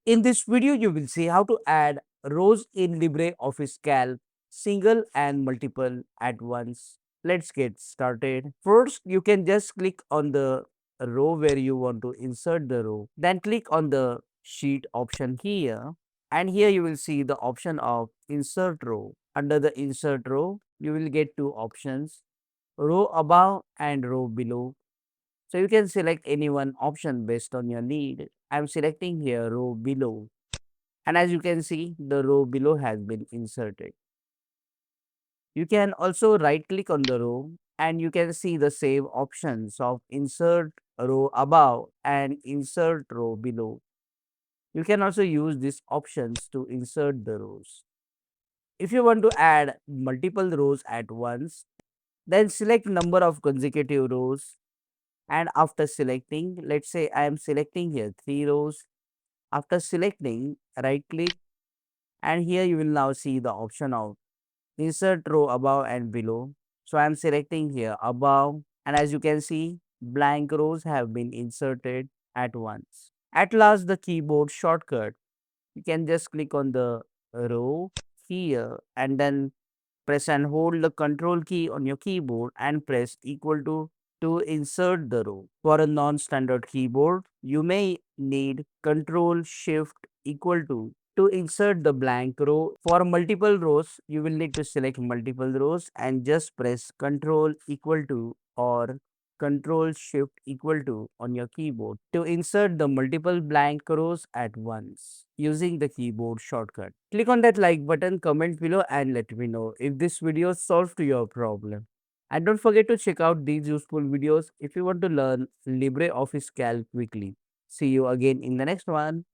In this video, you will see how to add rows in LibreOffice Calc, single and multiple at once. Let's get started. First, you can just click on the row where you want to insert the row. Then click on the sheet option here. And here you will see the option of insert row. Under the insert row, you will get two options, row above and row below. So you can select any one option based on your need. I'm selecting here row below. And as you can see, the row below has been inserted. You can also right click on the row and you can see the save options of insert row above and insert row below. You can also use these options to insert the rows. If you want to add multiple rows at once, then select number of consecutive rows, and after selecting, let's say I am selecting here 3 rows. After selecting, right click, and here you will now see the option of insert row above and below. So I am selecting here above, and as you can see, blank rows have been inserted at once. At last, the keyboard shortcut. You can just click on the row here and then press and hold the control key on your keyboard and press equal to insert the row. For a non-standard keyboard, you may need control shift equal to insert the blank row. For multiple rows, you will need to select multiple rows and just press control equal to or control shift equal to on your keyboard to insert the multiple blank rows at once using the keyboard shortcut. Click on that like button, comment below and let me know if this video solved your problem. And don't forget to check out these useful videos if you want to learn LibreOffice Calc quickly. See you again in the next one.